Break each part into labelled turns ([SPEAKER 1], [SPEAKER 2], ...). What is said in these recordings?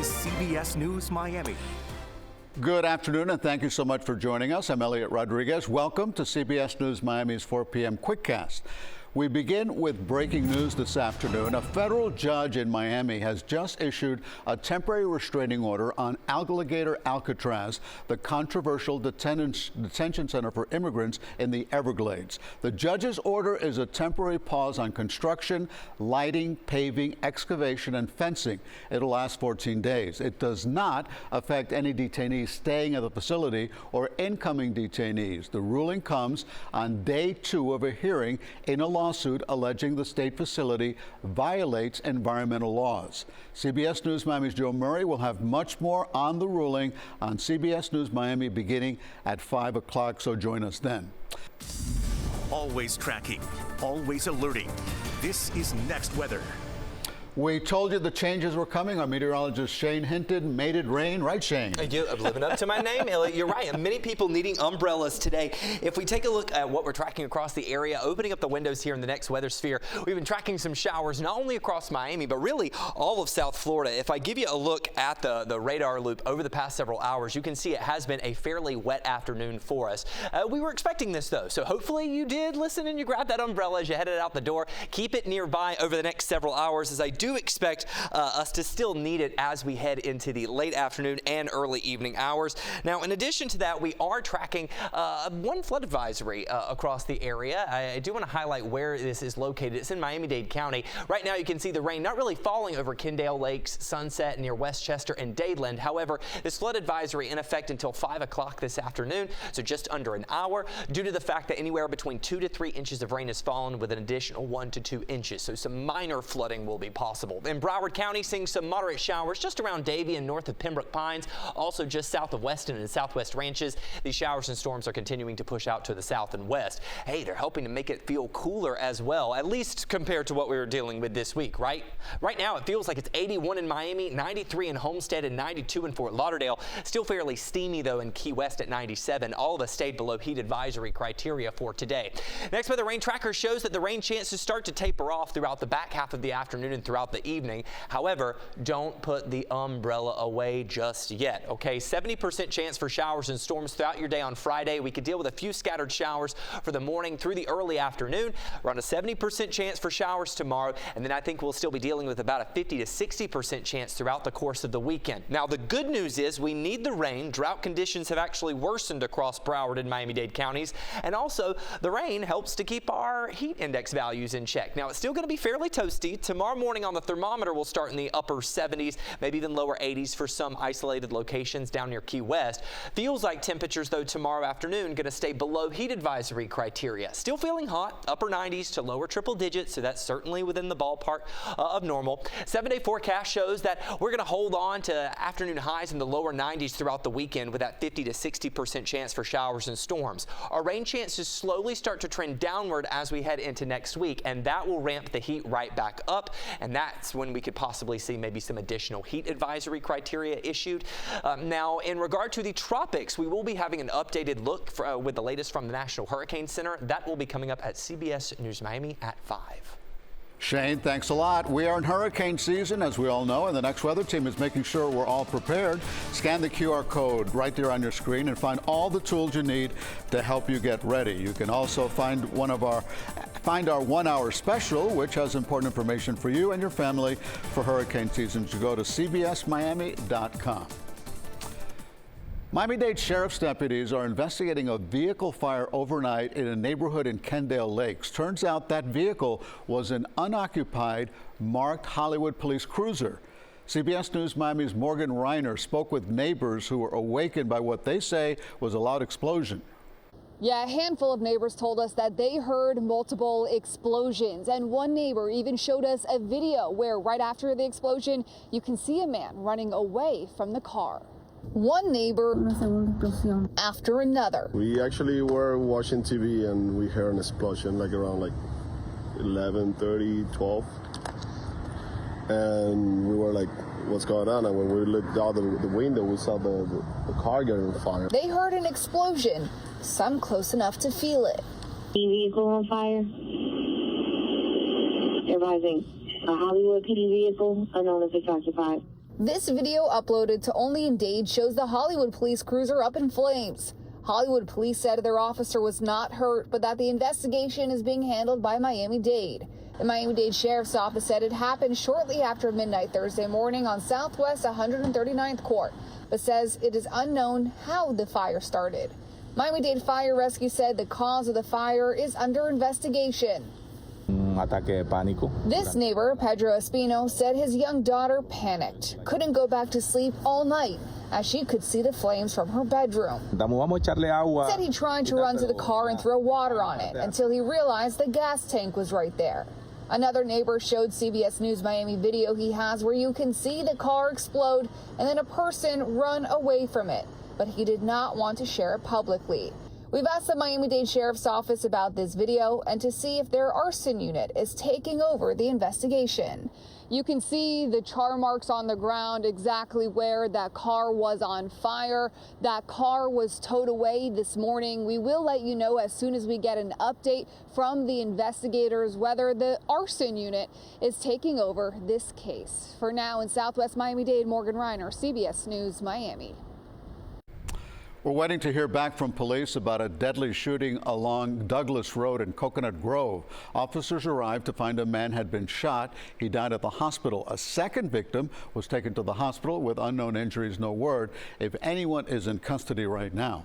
[SPEAKER 1] is CBS News Miami.
[SPEAKER 2] Good afternoon, and thank you so much for joining us. I'm Elliot Rodriguez. Welcome to CBS News Miami's 4 p.m. Quickcast. We begin with breaking news this afternoon. A federal judge in Miami has just issued a temporary restraining order on Alligator Alcatraz, the controversial detention center for immigrants in the Everglades. The judge's order is a temporary pause on construction, lighting, paving, excavation, and fencing. It'll last 14 days. It does not affect any detainees staying at the facility or incoming detainees. The ruling comes on day 2 of a hearing in a lawsuit alleging the state facility violates environmental laws. CBS News Miami's Joe Murray will have much more on the ruling on CBS News Miami beginning at 5 o'clock, so join us then.
[SPEAKER 1] Always tracking, always alerting. This is Next Weather.
[SPEAKER 2] We told you the changes were coming. Our meteorologist Shane hinted, made it rain. Right, Shane?
[SPEAKER 3] I'm living up to my name, Elliot. You're right. Many people needing umbrellas today. If we take a look at what we're tracking across the area, opening up the windows here in the next weather sphere, we've been tracking some showers not only across Miami, but really all of South Florida. If I give you a look at the radar loop over the past several hours, you can see it has been a fairly wet afternoon for us. We were expecting this, though, so hopefully you did listen and you grabbed that umbrella as you headed out the door. Keep it nearby over the next several hours, as I do expect us to still need it as we head into the late afternoon and early evening hours. Now, in addition to that, we are tracking one flood advisory across the area. I do want to highlight where this is located. It's in Miami-Dade County. Right now, you can see the rain not really falling over Kendale Lakes, Sunset near Westchester and Dadeland. However, this flood advisory in effect until 5 o'clock this afternoon, so just under an hour, due to the fact that anywhere between 2 to 3 inches of rain has fallen with an additional 1 to 2 inches. So some minor flooding will be possible. In Broward County, seeing some moderate showers just around Davie and north of Pembroke Pines, also just south of Weston and Southwest Ranches. These showers and storms are continuing to push out to the south and west. Hey, they're helping to make it feel cooler as well, at least compared to what we were dealing with this week, right? Right now, it feels like it's 81 in Miami, 93 in Homestead, and 92 in Fort Lauderdale. Still fairly steamy, though, in Key West at 97. All of us stayed below heat advisory criteria for today. Next weather rain tracker shows that the rain chances start to taper off throughout the back half of the afternoon and throughout the evening. However, don't put the umbrella away just yet, okay? 70% chance for showers and storms throughout your day on Friday. We could deal with a few scattered showers for the morning through the early afternoon. Around a 70% chance for showers tomorrow, and then I think we'll still be dealing with about a 50 to 60% chance throughout the course of the weekend. Now, the good news is we need the rain. Drought conditions have actually worsened across Broward and Miami-Dade counties, and also the rain helps to keep our heat index values in check. Now, it's still going to be fairly toasty. Tomorrow morning on the thermometer, we'll start in the upper 70s, maybe even lower 80s for some isolated locations down near Key West. Feels like temperatures, though, tomorrow afternoon going to stay below heat advisory criteria. Still feeling hot, upper 90s to lower triple digits, so that's certainly within the ballpark of normal. 7-day forecast shows that we're going to hold on to afternoon highs in the lower 90s throughout the weekend with that 50 to 60% chance for showers and storms. Our rain chances slowly start to trend downward as we head into next week, and that will ramp the heat right back up, and that's when we could possibly see maybe some additional heat advisory criteria issued. Now, in regard to the tropics, we will be having an updated look with the latest from the National Hurricane Center. That will be coming up at CBS News Miami at 5.
[SPEAKER 2] Shane, thanks a lot. We are in hurricane season, as we all know, and the Next Weather team is making sure we're all prepared. Scan the QR code right there on your screen and find all the tools you need to help you get ready. You can also find our 1-hour special, which has important information for you and your family for hurricane season. You go to cbsmiami.com. Miami-Dade Sheriff's deputies are investigating a vehicle fire overnight in a neighborhood in Kendale Lakes. Turns out that vehicle was an unoccupied marked Hollywood police cruiser. CBS News Miami's Morgan Reiner spoke with neighbors who were awakened by what they say was a loud explosion.
[SPEAKER 4] Yeah, a handful of neighbors told us that they heard multiple explosions, and one neighbor even showed us a video where right after the explosion, you can see a man running away from the car. One neighbor after another.
[SPEAKER 5] We actually were watching TV and we heard an explosion like around 11:30, 12. And we were like, what's going on? And when we looked out the window, we saw the car getting on fire.
[SPEAKER 4] They heard an explosion, some close enough to feel it.
[SPEAKER 6] Vehicle on fire. Advising a Hollywood PD vehicle unknown if it's occupied.
[SPEAKER 4] This video uploaded to Only in Dade shows the Hollywood police cruiser up in flames. Hollywood police said their officer was not hurt, but that the investigation is being handled by Miami-Dade. The Miami-Dade Sheriff's Office said it happened shortly after midnight Thursday morning on Southwest 139th Court, but says it is unknown how the fire started. Miami-Dade Fire Rescue said the cause of the fire is under investigation. This neighbor, Pedro Espino, said his young daughter panicked, couldn't go back to sleep all night as she could see the flames from her bedroom. Said he tried to run to the car and throw water on it until he realized the gas tank was right there. Another neighbor showed CBS News Miami video he has where you can see the car explode and then a person run away from it, but he did not want to share it publicly. We've asked the Miami-Dade Sheriff's Office about this video and to see if their arson unit is taking over the investigation. You can see the char marks on the ground exactly where that car was on fire. That car was towed away this morning. We will let you know as soon as we get an update from the investigators whether the arson unit is taking over this case. For now, in Southwest Miami-Dade, Morgan Reiner, CBS News, Miami.
[SPEAKER 2] We're waiting to hear back from police about a deadly shooting along Douglas Road in Coconut Grove. Officers arrived to find a man had been shot. He died at the hospital. A second victim was taken to the hospital with unknown injuries. No word if anyone is in custody right now.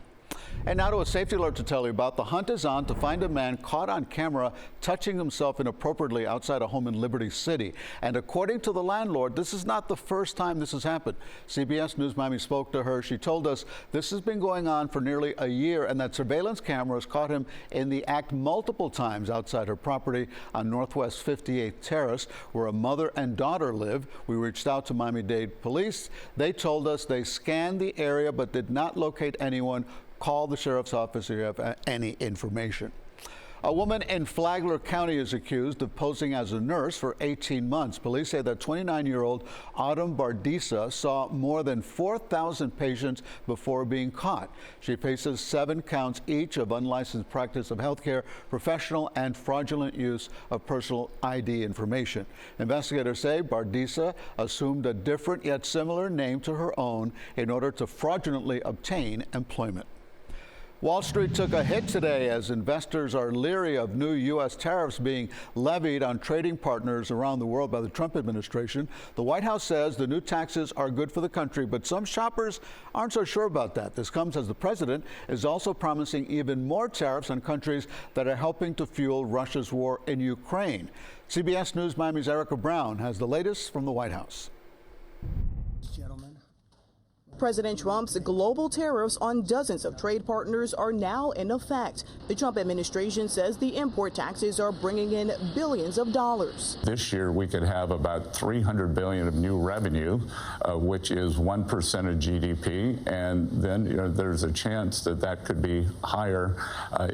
[SPEAKER 2] And now to a safety alert to tell you about. The hunt is on to find a man caught on camera touching himself inappropriately outside a home in Liberty City. And according to the landlord, this is not the first time this has happened. CBS News Miami spoke to her. She told us this has been going on for nearly a year and that surveillance cameras caught him in the act multiple times outside her property on Northwest 58th Terrace, where a mother and daughter live. We reached out to Miami-Dade police. They told us they scanned the area but did not locate anyone. Call the sheriff's office if you have any information. A woman in Flagler County is accused of posing as a nurse for 18 months. Police say that 29-year-old Autumn Bardisa saw more than 4,000 patients before being caught. She faces 7 counts each of unlicensed practice of healthcare professional and fraudulent use of personal ID information. Investigators say Bardisa assumed a different yet similar name to her own in order to fraudulently obtain employment. Wall Street took a hit today as investors are leery of new U.S. tariffs being levied on trading partners around the world by the Trump administration. The White House says the new taxes are good for the country, but some shoppers aren't so sure about that. This comes as the president is also promising even more tariffs on countries that are helping to fuel Russia's war in Ukraine. CBS News Miami's Erica Brown has the latest from the White House.
[SPEAKER 7] President Trump's global tariffs on dozens of trade partners are now in effect. The Trump administration says the import taxes are bringing in billions of dollars.
[SPEAKER 8] This year, we could have about $300 billion of new revenue, which is 1% of GDP. And then there's a chance that that could be higher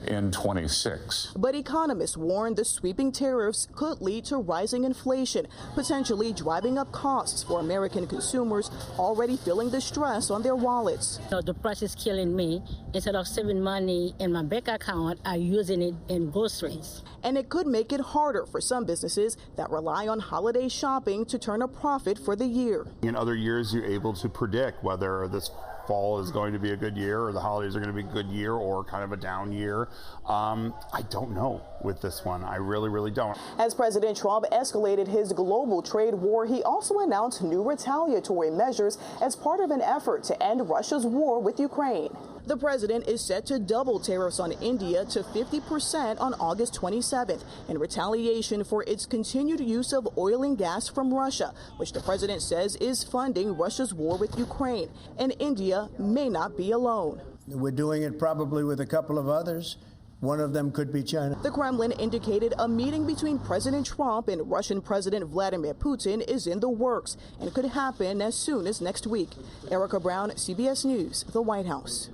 [SPEAKER 8] in 26.
[SPEAKER 7] But economists warn the sweeping tariffs could lead to rising inflation, potentially driving up costs for American consumers already feeling the stress on their wallets.
[SPEAKER 9] The price is killing me. Instead of saving money in my bank account, I'm using it in groceries.
[SPEAKER 7] And it could make it harder for some businesses that rely on holiday shopping to turn a profit for the year.
[SPEAKER 10] In other years, you're able to predict whether this fall is going to be a good year or the holidays are going to be a good year or kind of a down year. I don't know with this one. I really don't.
[SPEAKER 7] As President Trump escalated his global trade war, he also announced new retaliatory measures as part of an effort to end Russia's war with Ukraine. The president is set to double tariffs on India to 50% on August 27th in retaliation for its continued use of oil and gas from Russia, which the president says is funding Russia's war with Ukraine. And India may not be alone.
[SPEAKER 11] We're doing it probably with a couple of others. One of them could be China.
[SPEAKER 7] The Kremlin indicated a meeting between President Trump and Russian President Vladimir Putin is in the works and could happen as soon as next week. Erica Brown, CBS News, the White House.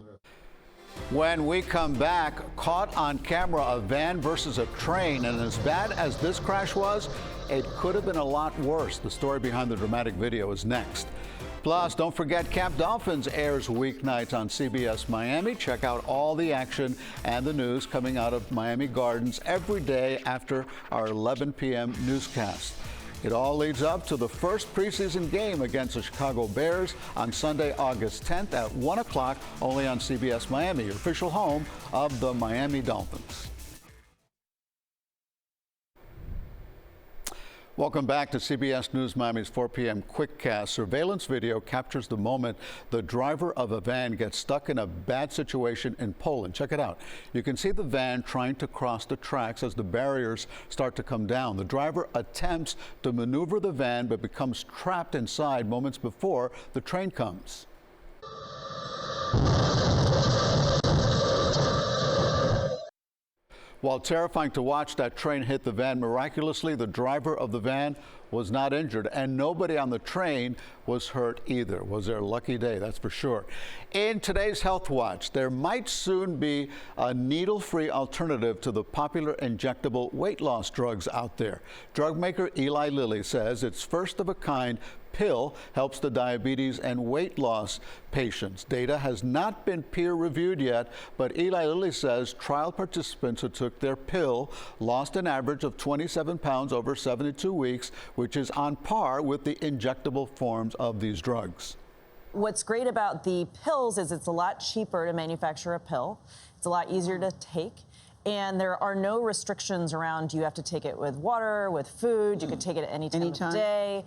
[SPEAKER 2] When we come back, caught on camera a van versus a train, and as bad as this crash was, it could have been a lot worse. The story behind the dramatic video is next. Plus, don't forget Camp Dolphins airs weeknights on CBS Miami. Check out all the action and the news coming out of Miami Gardens every day after our 11 p.m. newscast. It all leads up to the first preseason game against the Chicago Bears on Sunday, August 10th at 1 o'clock, only on CBS Miami, your official home of the Miami Dolphins. Welcome back to CBS News Miami's 4 p.m. Quickcast. Surveillance video captures the moment the driver of a van gets stuck in a bad situation in Poland. Check it out. You can see the van trying to cross the tracks as the barriers start to come down. The driver attempts to maneuver the van but becomes trapped inside moments before the train comes. While terrifying to watch, that train hit the van. Miraculously, the driver of the van was not injured, and nobody on the train was hurt either. It was their lucky day, that's for sure. In today's Health Watch, there might soon be a needle-free alternative to the popular injectable weight loss drugs out there. Drug maker Eli Lilly says its first-of-a-kind pill helps the diabetes and weight loss patients. Data has not been peer-reviewed yet, but Eli Lilly says trial participants who took their pill lost an average of 27 pounds over 72 weeks, which is on par with the injectable forms of these drugs.
[SPEAKER 12] What's great about the pills is it's a lot cheaper to manufacture a pill. It's a lot easier to take. And there are no restrictions around you have to take it with water, with food. You can take it at any time of day.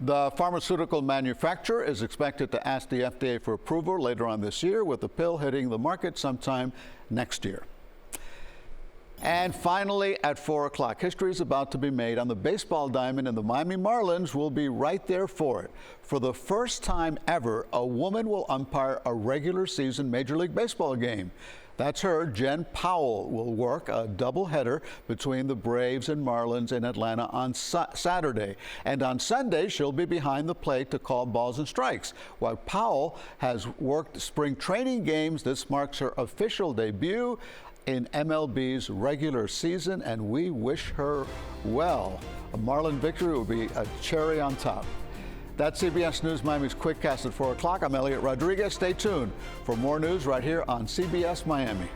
[SPEAKER 2] The pharmaceutical manufacturer is expected to ask the FDA for approval later on this year, with the pill hitting the market sometime next year. And finally, at 4 o'clock, history is about to be made on the baseball diamond, and the Miami Marlins will be right there for it. For the first time ever, a woman will umpire a regular season Major League Baseball game. That's her. Jen Powell will work a doubleheader between the Braves and Marlins in Atlanta on Saturday. And on Sunday, she'll be behind the plate to call balls and strikes. While Powell has worked spring training games, this marks her official debut in MLB's regular season, and we wish her well. A Marlin victory will be a cherry on top. That's CBS News Miami's Quickcast at 4 o'clock. I'm Elliot Rodriguez. Stay tuned for more news right here on CBS Miami.